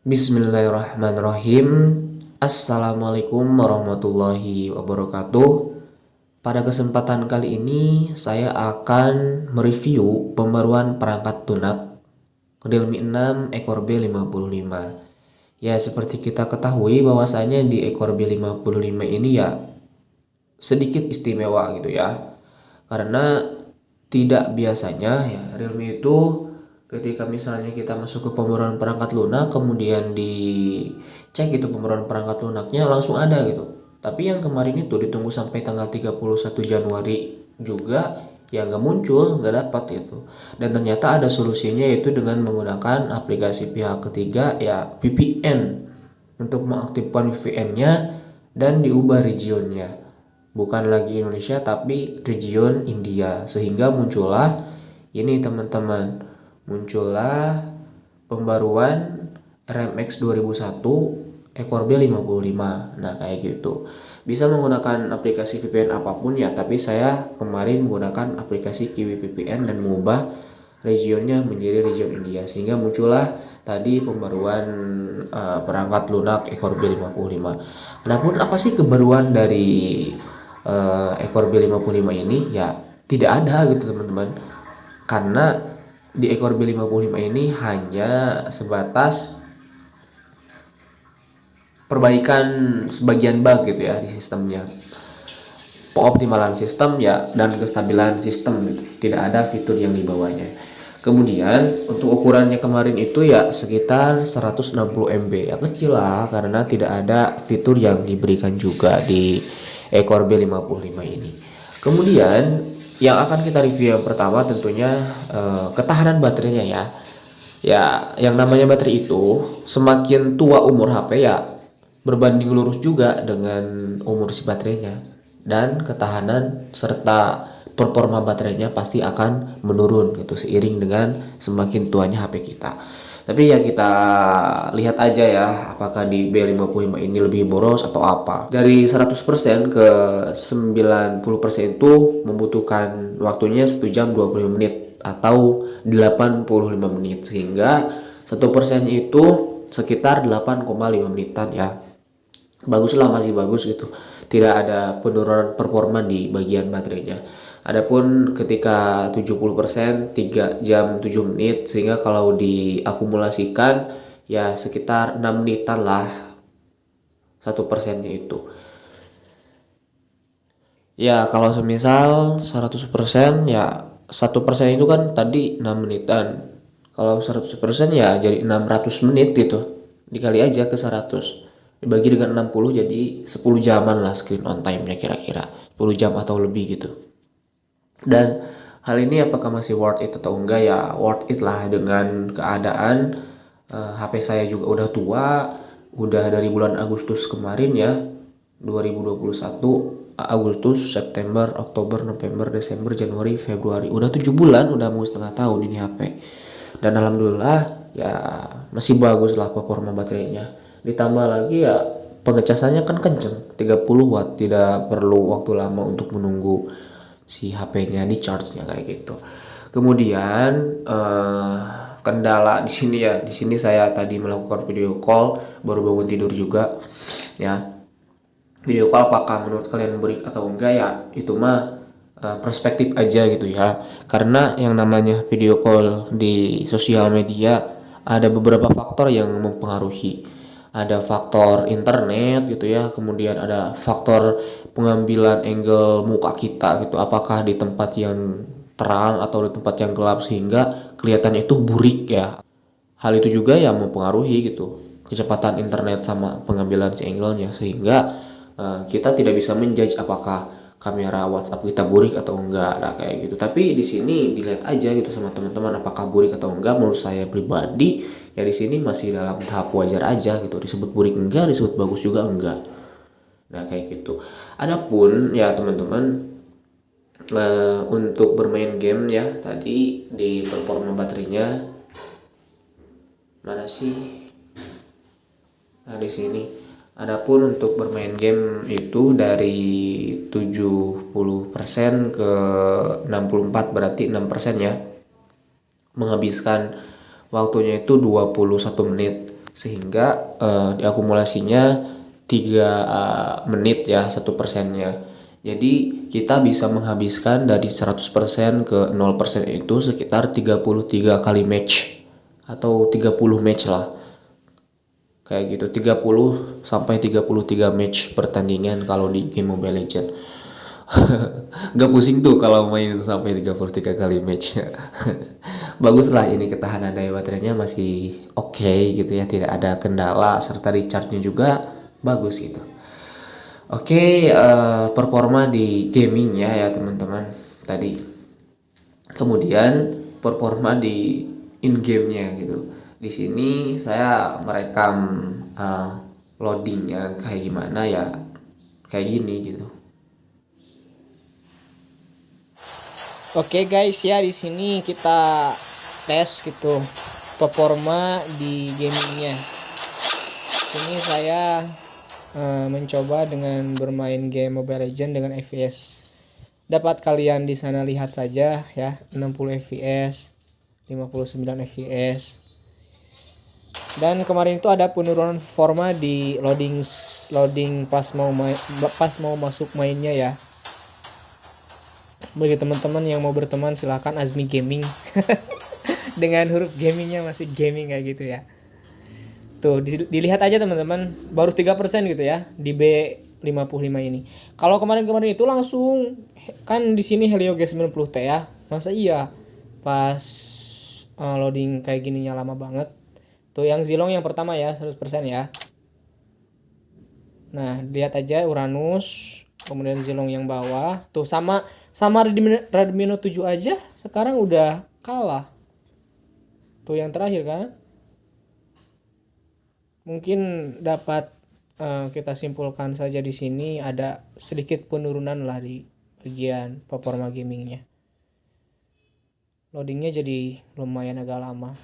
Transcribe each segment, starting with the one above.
Bismillahirrahmanirrahim. Assalamualaikum warahmatullahi wabarakatuh. Pada kesempatan kali ini saya akan mereview pembaruan perangkat lunak Realme 6 ekor B55. Ya, seperti kita ketahui bahwasanya di ekor B55 ini ya sedikit istimewa gitu ya. Karena tidak biasanya ya Realme itu ketika misalnya kita masuk ke pembaruan perangkat lunak kemudian dicek itu pembaruan perangkat lunaknya langsung ada gitu. Tapi yang kemarin itu ditunggu sampai tanggal 31 Januari juga ya nggak muncul, nggak dapat gitu. Dan ternyata ada solusinya yaitu dengan menggunakan aplikasi pihak ketiga ya VPN untuk mengaktifkan VPN-nya dan diubah regionnya. Bukan lagi Indonesia tapi region India, sehingga muncullah ini teman-teman, muncullah pembaruan RMX 2001 ekor B55. Nah kayak gitu, bisa menggunakan aplikasi VPN apapun ya, tapi saya kemarin menggunakan aplikasi Kiwi VPN dan mengubah regionnya menjadi region India, sehingga muncullah tadi pembaruan perangkat lunak ekor B55. Adapun apa sih kebaruan dari ekor B55 ini? Ya tidak ada gitu teman-teman, karena di ekor B55 ini hanya sebatas perbaikan sebagian bug gitu ya di sistemnya, pengoptimalan sistem ya, dan kestabilan sistem gitu. Tidak ada fitur yang dibawanya. Kemudian untuk ukurannya kemarin itu ya sekitar 160 MB, ya kecil lah karena tidak ada fitur yang diberikan juga di ekor B55 ini. Kemudian yang akan kita review yang pertama tentunya ketahanan baterainya ya. Ya, yang namanya baterai itu semakin tua umur HP ya berbanding lurus juga dengan umur si baterainya, dan ketahanan serta performa baterainya pasti akan menurun gitu seiring dengan semakin tuanya HP kita. Tapi ya kita lihat aja ya apakah di B55 ini lebih boros atau apa. Dari 100% ke 90% itu membutuhkan waktunya 1 jam 25 menit atau 85 menit, sehingga 1% itu sekitar 8,5 menitan ya. Baguslah, masih bagus gitu. Tidak ada penurunan performa di bagian baterainya. Adapun ketika 70% 3 jam 7 menit, sehingga kalau diakumulasikan ya sekitar 6 menitan lah 1%-nya itu. Ya kalau semisal 100% ya 1% itu kan tadi 6 menitan. Kalau 100% ya jadi 600 menit gitu. Dikali aja ke 100. Dibagi dengan 60 jadi 10 jaman lah screen on time-nya kira-kira. 10 jam atau lebih gitu. Dan hal ini apakah masih worth it atau enggak? Ya worth it lah dengan keadaan HP saya juga udah tua. Udah dari bulan Agustus kemarin ya, 2021, Agustus, September, Oktober, November, Desember, Januari, Februari, udah 7 bulan, udah mau setengah tahun ini HP. Dan alhamdulillah ya masih bagus lah performa baterainya. Ditambah lagi ya pengecasannya kan kenceng, 30 watt, tidak perlu waktu lama untuk menunggu si HP-nya di charge-nya kayak gitu. Kemudian kendala di sini ya, di sini saya tadi melakukan video call baru bangun tidur juga ya. Video call apakah menurut kalian break atau enggak ya itu mah perspektif aja gitu ya, karena yang namanya video call di sosial media ada beberapa faktor yang mempengaruhi. Ada faktor internet gitu ya, kemudian ada faktor pengambilan angle muka kita gitu, apakah di tempat yang terang atau di tempat yang gelap sehingga kelihatannya itu burik ya. Hal itu juga yang mempengaruhi gitu kecepatan internet sama pengambilan si angle-nya, sehingga kita tidak bisa menjudge apakah kamera WhatsApp kita burik atau enggak. Nah kayak gitu. Tapi di sini dilihat aja gitu sama teman-teman apakah burik atau enggak. Menurut saya pribadi ya di sini masih dalam tahap wajar aja gitu. Disebut burik enggak, disebut bagus juga enggak. Nah kayak gitu. Adapun ya teman-teman, untuk bermain game ya tadi di performa baterainya mana sih? Nah di sini. Adapun untuk bermain game itu dari 70% ke 64, berarti 6% ya. Menghabiskan waktunya itu 21 menit. sehingga diakumulasinya 3 menit ya 1%-nya. Jadi kita bisa menghabiskan dari 100% ke 0% itu sekitar 33 kali match atau 30 match lah. Kayak gitu, 30 sampai 33 match pertandingan kalau di game Mobile Legends. Gak pusing tuh kalau main sampai 33 kali match. Bagus lah, ini ketahanan daya baterainya masih oke gitu ya, tidak ada kendala, serta recharge-nya juga bagus gitu. Oke, performa di gamingnya ya teman-teman tadi. Kemudian performa di in game-nya gitu. Di sini saya merekam loadingnya kayak gimana ya, kayak gini gitu. Oke guys ya, di sini kita tes gitu performa di gamingnya. Sini saya mencoba dengan bermain game Mobile Legends dengan FPS. Dapat kalian di sana lihat saja ya, 60 FPS, 59 FPS. Dan kemarin itu ada penurunan performa di loading pas mau masuk mainnya ya. Bagi teman-teman yang mau berteman silahkan Azmi Gaming. Dengan huruf gamingnya masih gaming kayak gitu ya. Tuh dilihat aja teman-teman, baru 3% gitu ya di B55 ini. Kalau kemarin-kemarin itu langsung kan di sini Helio G90T ya. Masa iya pas loading kayak gininya lama banget. Tuh yang Zilong yang pertama ya 100% ya. Nah, lihat aja Uranus, kemudian Zilong yang bawah. Tuh sama Redmi Note 7 aja sekarang udah kalah. Tuh yang terakhir kan. Mungkin dapat kita simpulkan saja di sini ada sedikit penurunan lah di bagian performa gamingnya. Loadingnya jadi lumayan agak lama.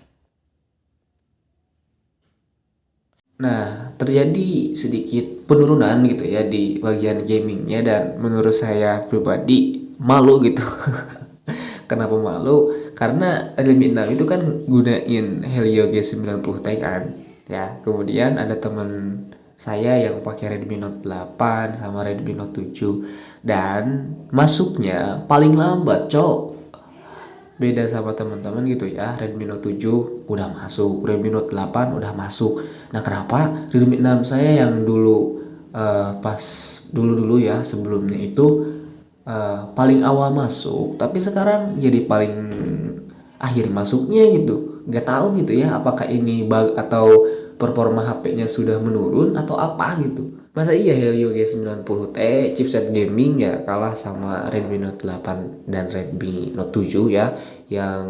Nah, terjadi sedikit penurunan gitu ya di bagian gamingnya, dan menurut saya pribadi malu gitu. Kenapa malu? Karena Redmi 6 itu kan gunain Helio G90T kan. Ya, kemudian ada teman saya yang pakai Redmi Note 8 sama Redmi Note 7, dan masuknya paling lambat, Cok. Beda sama teman-teman gitu ya, Redmi Note 7 udah masuk, Redmi Note 8 udah masuk. Nah, kenapa Redmi 6 saya yang dulu pas dulu-dulu ya sebelumnya itu paling awal masuk, tapi sekarang jadi paling akhir masuknya gitu. Nggak tahu gitu ya, apakah ini bug atau performa HP-nya sudah menurun atau apa gitu. Masa iya Helio G90T chipset gaming ya kalah sama Redmi Note 8 dan Redmi Note 7 ya, yang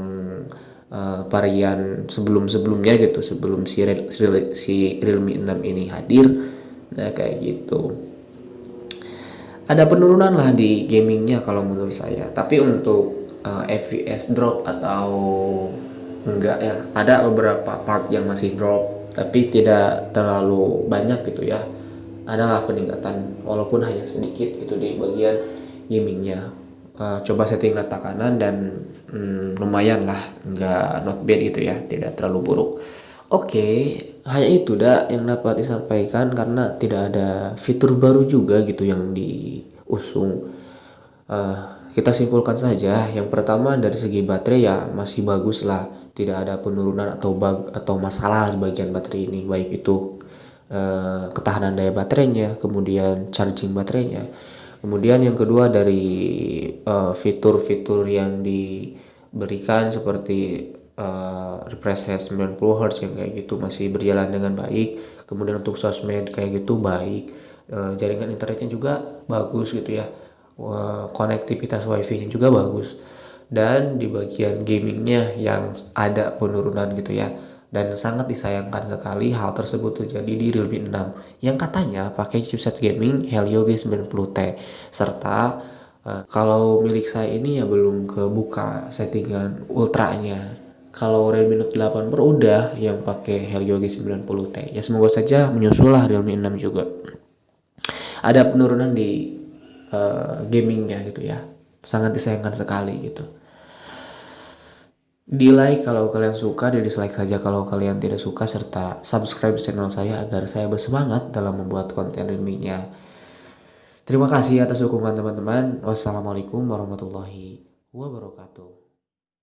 varian sebelum-sebelumnya gitu, sebelum si Realme 6 ini hadir. Nah, kayak gitu. Ada penurunan lah di gamingnya kalau menurut saya, tapi untuk FPS drop atau enggak ya, ada beberapa part yang masih drop tapi tidak terlalu banyak gitu ya. Adalah peningkatan walaupun hanya sedikit gitu di bagian gamingnya. Coba setting rata kanan dan lumayan lah, enggak not bad gitu ya, tidak terlalu buruk. Oke, hanya itu dah yang dapat disampaikan karena tidak ada fitur baru juga gitu yang diusung. Eh, kita simpulkan saja, yang pertama dari segi baterai ya masih bagus lah, tidak ada penurunan atau bug atau masalah di bagian baterai ini, baik itu ketahanan daya baterainya, kemudian charging baterainya. Kemudian yang kedua dari fitur-fitur yang diberikan seperti refresh rate 90 Hz yang kayak gitu masih berjalan dengan baik. Kemudian untuk sosmed kayak gitu baik. Jaringan internetnya juga bagus gitu ya. Konektivitas wifi nya juga bagus. Dan di bagian gamingnya yang ada penurunan gitu ya, dan sangat disayangkan sekali hal tersebut terjadi di Realme 6 yang katanya pakai chipset gaming Helio G90T, serta kalau milik saya ini ya belum kebuka settingan ultranya. Kalau Realme Note 8 Pro udah yang pakai Helio G90T. Ya semoga saja menyusul lah Realme 6 juga. Ada penurunan di gamingnya gitu ya. Sangat disayangkan sekali gitu. Di like kalau kalian suka, di dislike saja kalau kalian tidak suka, serta subscribe channel saya agar saya bersemangat dalam membuat konten ilmiahnya. Terima kasih atas dukungan teman-teman. Wassalamualaikum warahmatullahi wabarakatuh.